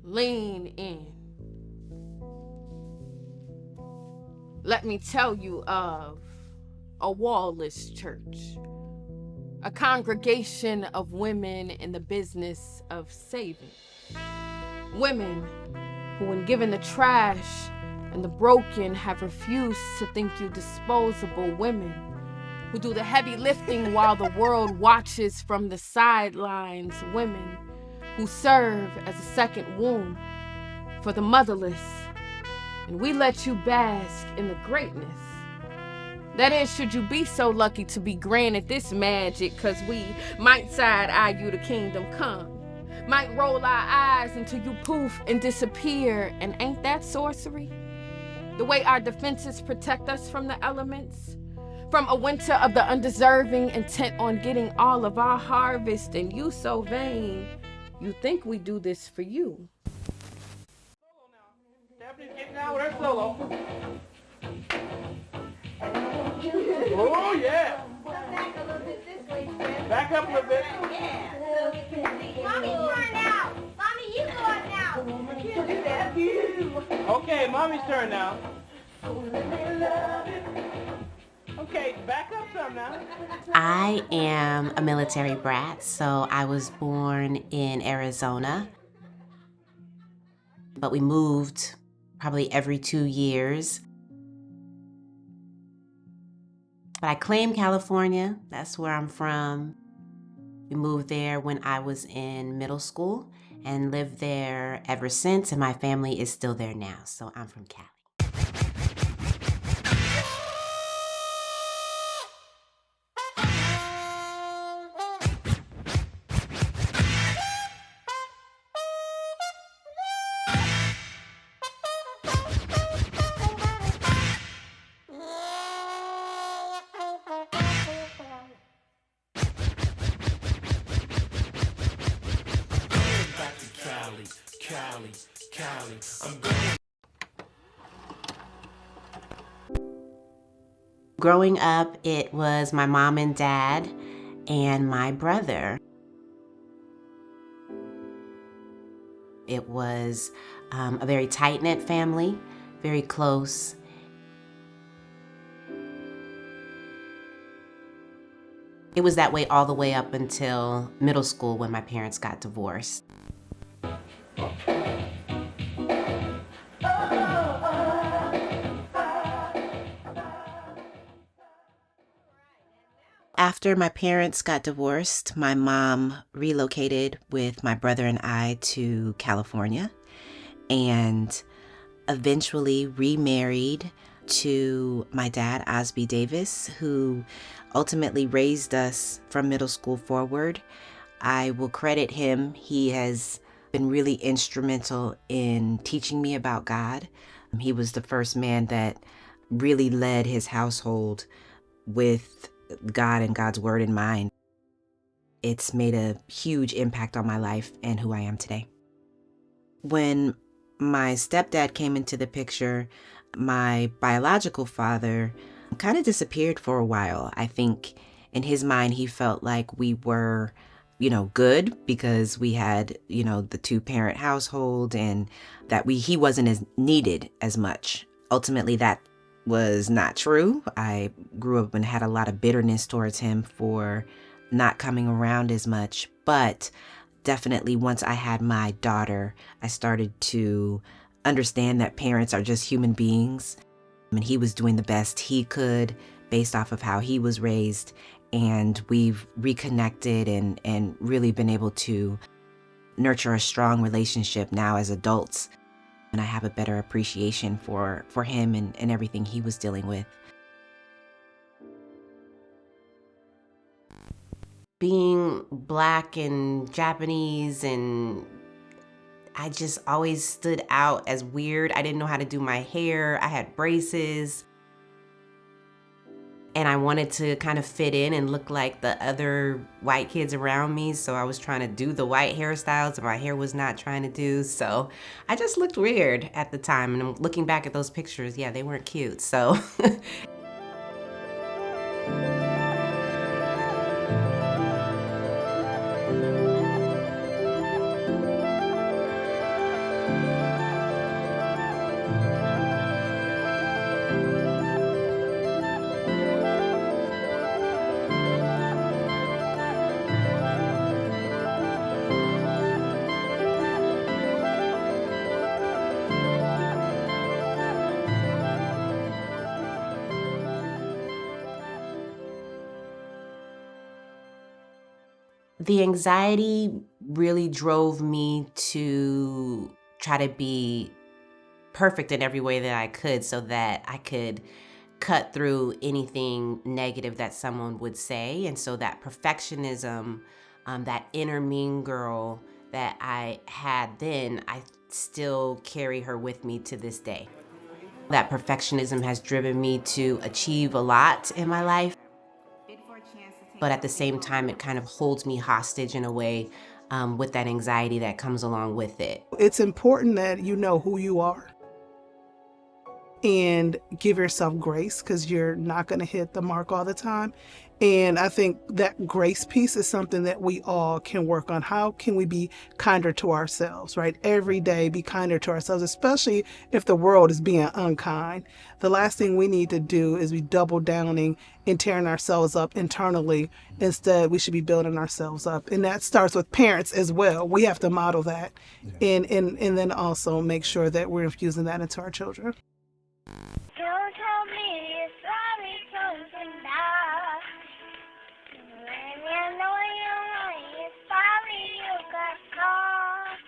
Lean in. Let me tell you of a wallless church, a congregation of women in the business of saving. Women who, when given the trash and the broken, have refused to think you disposable. Women who do the heavy lifting while the world watches from the sidelines. Women who serve as a second womb for the motherless. And we let you bask in the greatness. That is, should you be so lucky to be granted this magic, cause we might side-eye you to kingdom come. Might roll our eyes until you poof and disappear. And ain't that sorcery? The way our defenses protect us from the elements, from a winter of the undeserving, intent on getting all of our harvest. And you so vain, you think we do this for you. Stephanie's getting out with her solo. Oh, yeah. Back a little bit this way, Fred. Back up a little bit. Yeah. Mommy, going out. Mommy, you going out. I can't do that. You. Okay, mommy's turn now. Okay, back up some now. I am a military brat, so I was born in Arizona. But we moved probably every 2 years. But I claim California. That's where I'm from. We moved there when I was in middle school and lived there ever since, and my family is still there now, so I'm from Cali. Cali, Growing up, it was my mom and dad and my brother. It was a very tight-knit family, very close. It was that way all the way up until middle school when my parents got divorced. After my parents got divorced, my mom relocated with my brother and I to California and eventually remarried to my dad, Osby Davis, who ultimately raised us from middle school forward. I will credit him. He has been really instrumental in teaching me about God. He was the first man that really led his household with God and God's word in mind. It's made a huge impact on my life and who I am today. When my stepdad came into the picture, my biological father kind of disappeared for a while. I think in his mind, he felt like we were, good because we had, the two-parent household and that he wasn't as needed as much. Ultimately, that was not true. I grew up and had a lot of bitterness towards him for not coming around as much. But definitely once I had my daughter, I started to understand that parents are just human beings. And he was doing the best he could based off of how he was raised. And we've reconnected and really been able to nurture a strong relationship now as adults. And I have a better appreciation for him and everything he was dealing with. Being Black and Japanese, and I just always stood out as weird. I didn't know how to do my hair. I had braces. And I wanted to kind of fit in and look like the other white kids around me. So I was trying to do the white hairstyles that my hair was not trying to do. So I just looked weird at the time. And I'm looking back at those pictures, yeah, they weren't cute. So The anxiety really drove me to try to be perfect in every way that I could so that I could cut through anything negative that someone would say. And so that perfectionism, that inner mean girl that I had then, I still carry her with me to this day. That perfectionism has driven me to achieve a lot in my life, but at the same time, it kind of holds me hostage in a way with that anxiety that comes along with it. It's important that you know who you are and give yourself grace, because you're not going to hit the mark all the time. And I think that grace piece is something that we all can work on. How can we be kinder to ourselves, right? Every day, be kinder to ourselves, especially if the world is being unkind. The last thing we need to do is be double downing and tearing ourselves up internally. Instead, we should be building ourselves up. And that starts with parents as well. We have to model that. Yeah. And then also make sure that we're infusing that into our children. Don't tell me you're sorry, something now. When you know you're sorry you got caught.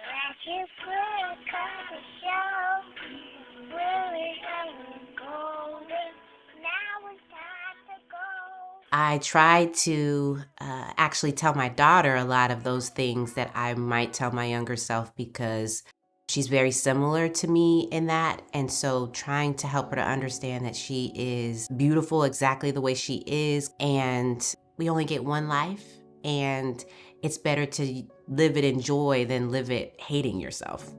That you could cut the show. Really haven't golden. Now it's time to go. I try to actually tell my daughter a lot of those things that I might tell my younger self, because she's very similar to me in that. And so trying to help her to understand that she is beautiful exactly the way she is. And we only get one life. And it's better to live it in joy than live it hating yourself.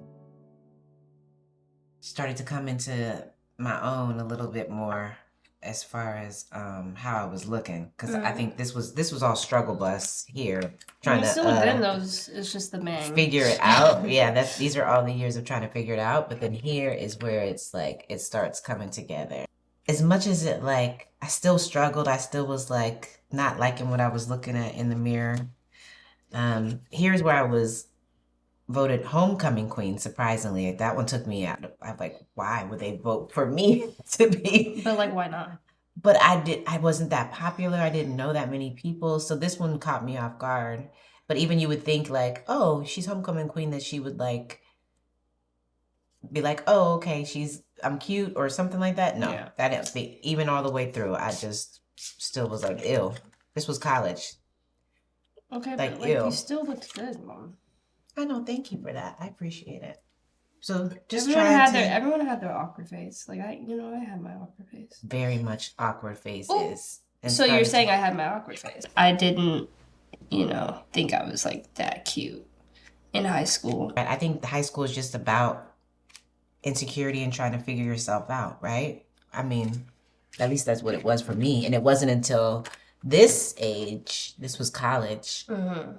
Started to come into my own a little bit more as far as how I was looking, because I think this was all struggle bus here, trying to still within those. It's just the man figure it out. Yeah, these are all the years of trying to figure it out. But then here is where it's like it starts coming together. As much as it like I still struggled, I still was like not liking what I was looking at in the mirror. Here's where I was voted homecoming queen, surprisingly. That one took me out. I'm like, why would they vote for me to be? But like, why not? But I wasn't that popular. I didn't know that many people. So this one caught me off guard. But even you would think like, oh, she's homecoming queen, that she would like be like, oh, okay, I'm cute or something like that. No, Yeah. that didn't be, even all the way through. I just still was like, ew. This was college. Okay, like, but like, ew. you still looked good, Mom. I know, thank you for that. I appreciate it. So just everyone had their awkward face. Like I had my awkward face. Very much awkward faces. Oh. So you're saying I had my awkward face? I didn't, think I was like that cute in high school. I think high school is just about insecurity and trying to figure yourself out, right? I mean, at least that's what it was for me. And it wasn't until this age, this was college. Mm-hmm.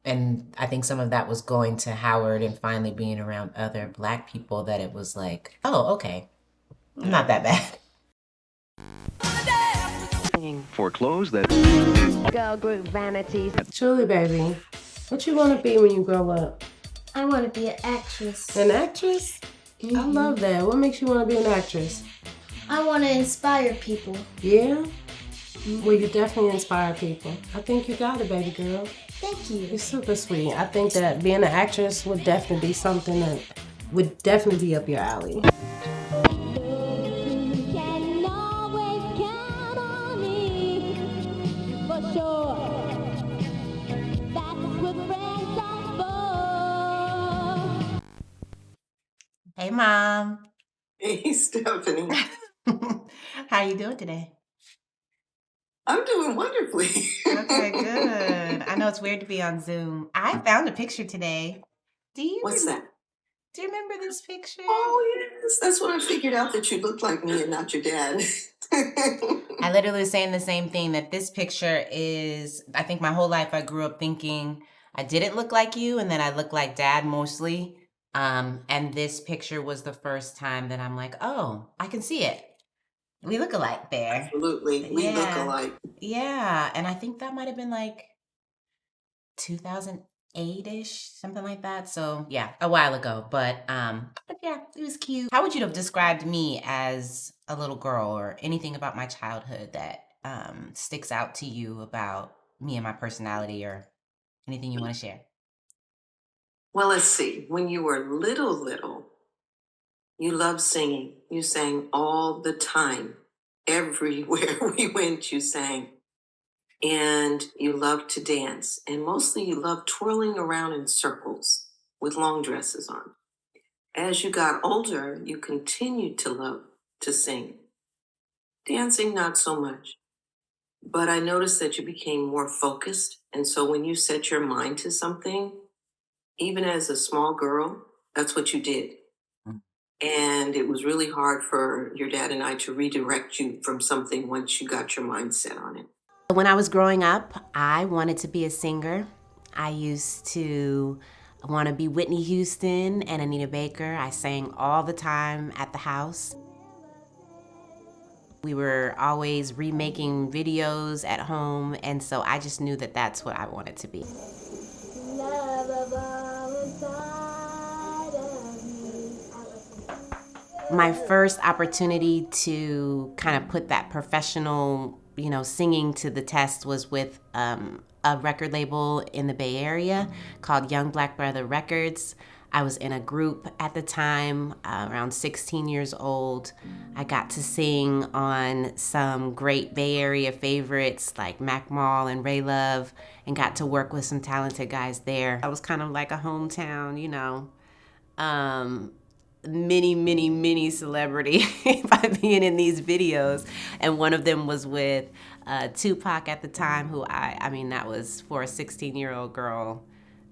And I think some of that was going to Howard and finally being around other Black people, that it was like, oh, okay, I'm not that bad. For clothes that Girl group vanities. Truly, baby, what you want to be when you grow up? I want to be an actress. An actress? Mm-hmm. I love that. What makes you want to be an actress? I want to inspire people. Yeah? Well, you definitely inspire people. I think you got it, baby girl. Thank you. You're super sweet. I think that being an actress would definitely be something that would definitely be up your alley. Hey, Mom. Hey, Stephanie. How you doing today? I'm doing wonderfully. Okay, good. I know it's weird to be on Zoom. I found a picture today. What's that? Do you remember this picture? Oh, yes. That's when I figured out that you looked like me and not your dad. I literally was saying the same thing, that this picture is, I think my whole life I grew up thinking I didn't look like you and that I looked like Dad mostly. And this picture was the first time that I'm like, oh, I can see it. We look alike there. Absolutely. We look alike. Yeah. And I think that might have been like 2008-ish, something like that. So yeah, a while ago. But yeah, it was cute. How would you have described me as a little girl, or anything about my childhood that sticks out to you about me and my personality, or anything you want to share? Well, let's see. When you were little, you loved singing. You sang all the time. Everywhere we went, you sang. And you loved to dance. And mostly you loved twirling around in circles with long dresses on. As you got older, you continued to love to sing. Dancing, not so much. But I noticed that you became more focused. And so when you set your mind to something, even as a small girl, that's what you did. And it was really hard for your dad and I to redirect you from something once you got your mind set on it. When I was growing up, I wanted to be a singer. I used to want to be Whitney Houston and Anita Baker. I sang all the time at the house. We were always remaking videos at home, and so I just knew that that's what I wanted to be. My first opportunity to kind of put that professional, singing to the test was with a record label in the Bay Area called Young Black Brother Records. I was in a group at the time, around 16 years old. I got to sing on some great Bay Area favorites like Mac Mall and Ray Love, and got to work with some talented guys there. I was kind of like a hometown, mini celebrity by being in these videos. And one of them was with Tupac at the time, who I mean, that was, for a 16-year-old girl,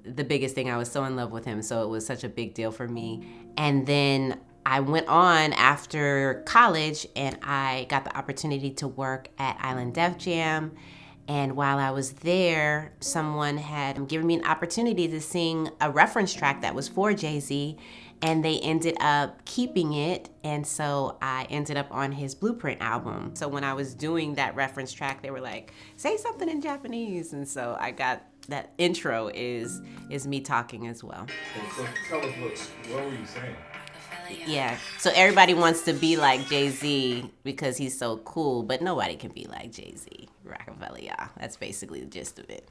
the biggest thing. I was so in love with him, so it was such a big deal for me. And then I went on after college, and I got the opportunity to work at Island Def Jam. And while I was there, someone had given me an opportunity to sing a reference track that was for Jay-Z, and they ended up keeping it, and so I ended up on his Blueprint album. So when I was doing that reference track, they were like, say something in Japanese, and so I got that intro is me talking as well. So tell us, what were you saying? Yeah, so everybody wants to be like Jay-Z because he's so cool, but nobody can be like Jay-Z. Rockefeller, y'all. That's basically the gist of it.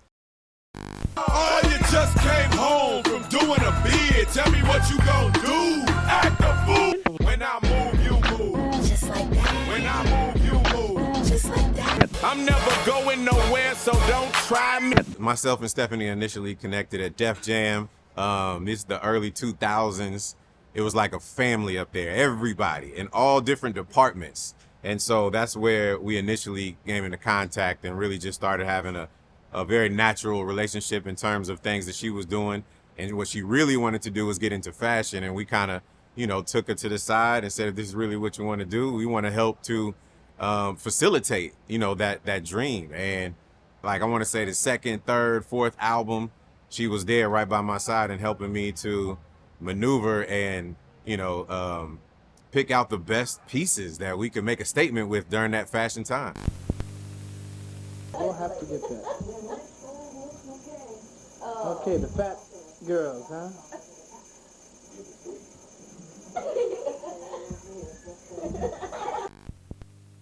Oh, you just came home from doing a bid. Tell me what you gon' do. Act a fool. When I move, you move. Just like that. When I move, you move. Just like that. I'm never going nowhere, so don't try me. Myself and Stephanie initially connected at Def Jam. It's the early 2000s. It was like a family up there, everybody in all different departments. And so that's where we initially came into contact and really just started having a very natural relationship in terms of things that she was doing. And what she really wanted to do was get into fashion. And we kind of, took her to the side and said, if this is really what you want to do, we want to help to facilitate, that dream. And like, I want to say the second, third, fourth album, she was there right by my side and helping me to maneuver and, pick out the best pieces that we could make a statement with during that fashion time. We'll have to get that. Okay, the fat girls, huh?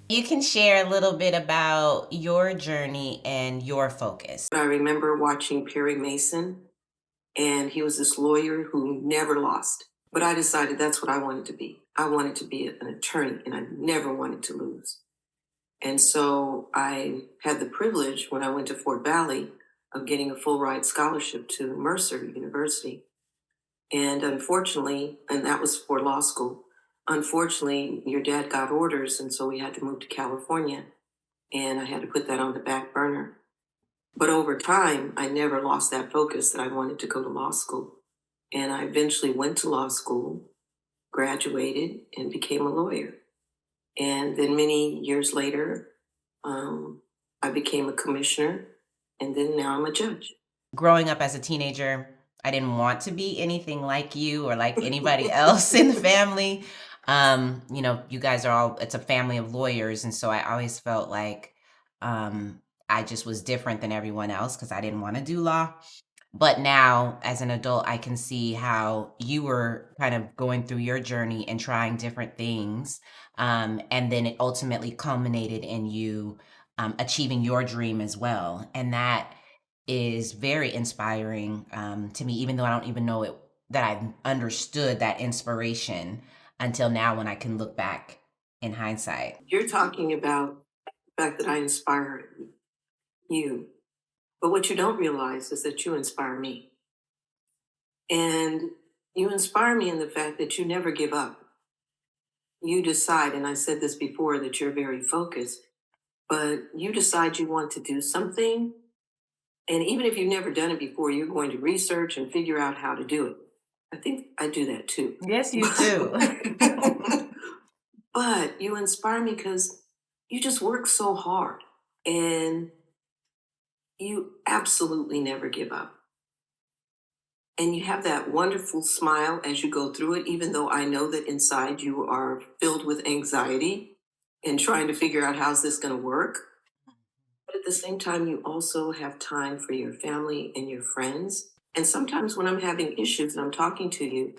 You can share a little bit about your journey and your focus. I remember watching Perry Mason, and he was this lawyer who never lost. But I decided that's what I wanted to be. I wanted to be an attorney, and I never wanted to lose. And so I had the privilege, when I went to Fort Valley, of getting a full ride scholarship to Mercer University. And unfortunately, and that was for law school, unfortunately, your dad got orders, and so we had to move to California. And I had to put that on the back burner. But over time, I never lost that focus that I wanted to go to law school. And I eventually went to law school, graduated, and became a lawyer. And then many years later, I became a commissioner, and then now I'm a judge. Growing up as a teenager, I didn't want to be anything like you or like anybody else in the family. You guys are all, it's a family of lawyers. And so I always felt like I just was different than everyone else because I didn't want to do law. But now, as an adult, I can see how you were kind of going through your journey and trying different things. And then it ultimately culminated in you achieving your dream as well. And that is very inspiring to me, even though I don't even know it, that I understood that inspiration until now when I can look back in hindsight. You're talking about the fact that I inspire you. But what you don't realize is that you inspire me. And you inspire me in the fact that you never give up. You decide, and I said this before, that you're very focused, but you decide you want to do something. And even if you've never done it before, you're going to research and figure out how to do it. I think I do that too. Yes, you do. But you inspire me because you just work so hard and you absolutely never give up. And you have that wonderful smile as you go through it, even though I know that inside you are filled with anxiety and trying to figure out how's this going to work. But at the same time, you also have time for your family and your friends. And sometimes when I'm having issues and I'm talking to you,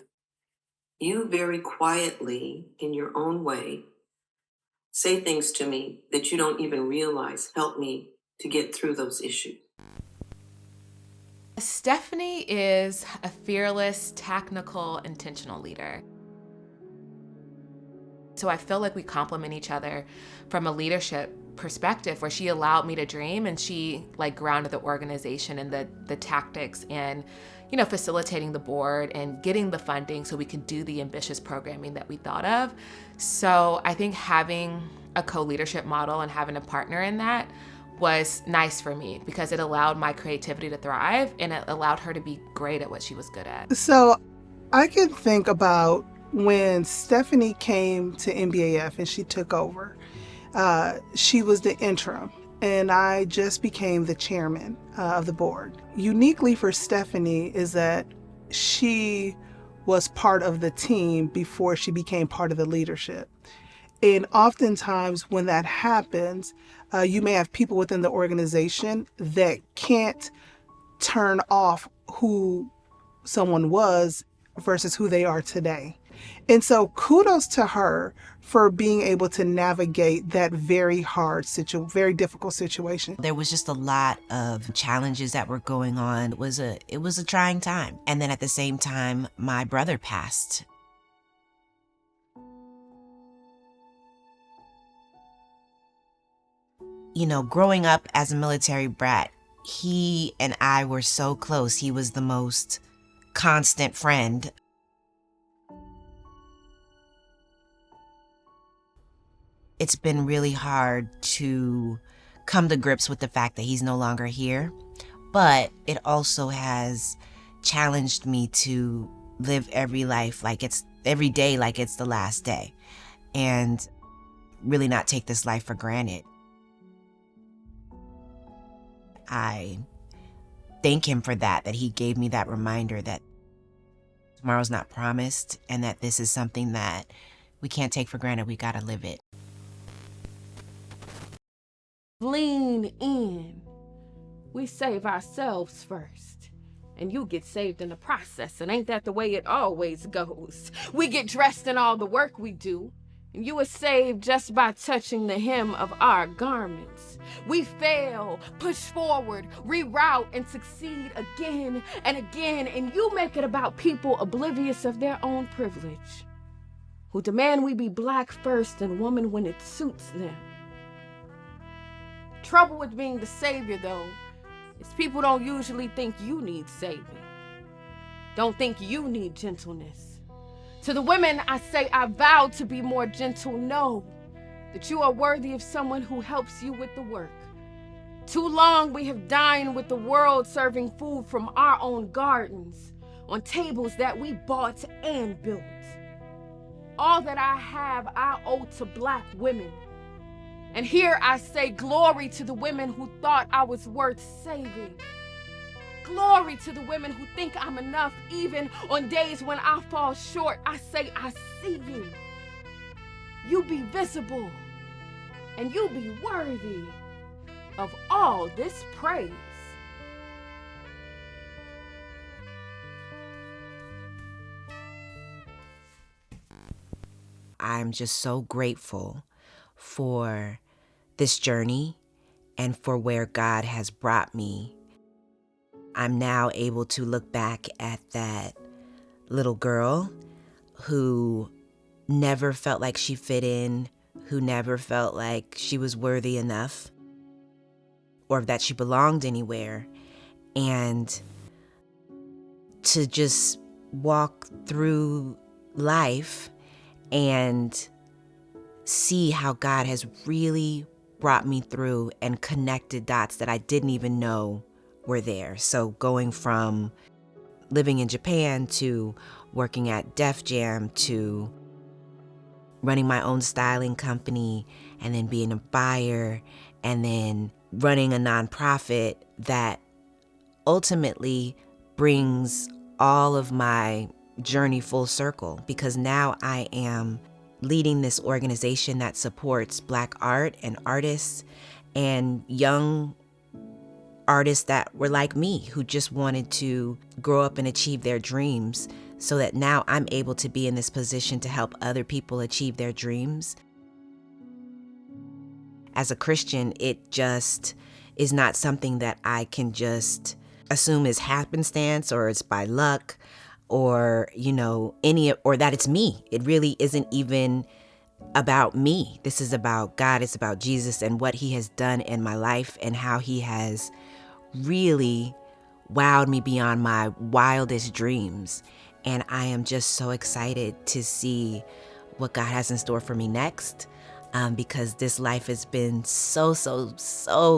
you very quietly, in your own way, say things to me that you don't even realize help me to get through those issues. Stephanie is a fearless, technical, intentional leader. So I feel like we complement each other from a leadership perspective, where she allowed me to dream and she like grounded the organization and the tactics and, you know, facilitating the board and getting the funding so we could do the ambitious programming that we thought of. So I think having a co-leadership model and having a partner in that was nice for me because it allowed my creativity to thrive and it allowed her to be great at what she was good at. So I can think about when Stephanie came to NBAF and she took over. She was the interim and I just became the chairman of the board. Uniquely for Stephanie is that she was part of the team before she became part of the leadership. And oftentimes when that happens, you may have people within the organization that can't turn off who someone was versus who they are today. And so kudos to her for being able to navigate that very hard very difficult situation. There was just a lot of challenges that were going on. It was a trying time. And then at the same time, my brother passed. You know, growing up as a military brat, he and I were so close. He was the most constant friend. It's been really hard to come to grips with the fact that he's no longer here, but it also has challenged me to live every day like it's the last day, and really not take this life for granted. I thank him for that he gave me that reminder that tomorrow's not promised and that this is something that we can't take for granted. We gotta live it. Lean in. We save ourselves first. And you get saved in the process. And ain't that the way it always goes? We get dressed in all the work we do. And you are saved just by touching the hem of our garments. We fail, push forward, reroute, and succeed again and again. And you make it about people oblivious of their own privilege, who demand we be black first and woman when it suits them. Trouble with being the savior, though, is people don't usually think you need saving. Don't think you need gentleness. To the women, I say I vow to be more gentle. Know that you are worthy of someone who helps you with the work. Too long we have dined with the world, serving food from our own gardens on tables that we bought and built. All that I have, I owe to black women. And here I say glory to the women who thought I was worth saving. Glory to the women who think I'm enough, even on days when I fall short. I say I see you. You be visible, and you be worthy of all this praise. I'm just so grateful for this journey and for where God has brought me. I'm now able to look back at that little girl who never felt like she fit in, who never felt like she was worthy enough or that she belonged anywhere, and to just walk through life and see how God has really brought me through and connected dots that I didn't even know were there. So going from living in Japan to working at Def Jam to running my own styling company and then being a buyer and then running a nonprofit that ultimately brings all of my journey full circle, because now I am leading this organization that supports Black art and artists and young artists that were like me, who just wanted to grow up and achieve their dreams, so that now I'm able to be in this position to help other people achieve their dreams. As a Christian, it just is not something that I can just assume is happenstance or it's by luck or, or that it's me. It really isn't even about me. This is about God. It's about Jesus and what he has done in my life and how he has really wowed me beyond my wildest dreams. And I am just so excited to see what God has in store for me next, because this life has been so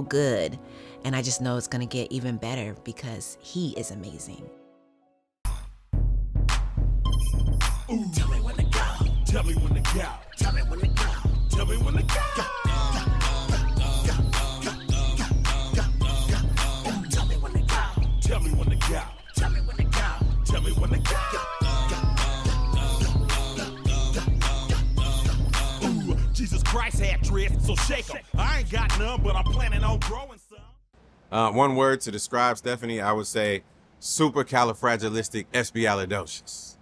good. And I just know it's going to get even better because he is amazing. Ooh. Tell me when to go. Tell me when to go. Tell me when to go. Tell me when to go. Tell me when to go. Tell me when to go. Tell me when to go. Tell me when to go. Ooh, Jesus Christ had dreads, so shake 'em. I ain't got none, but I'm planning on growing some. One word to describe Stephanie, I would say supercalifragilisticexpialidocious.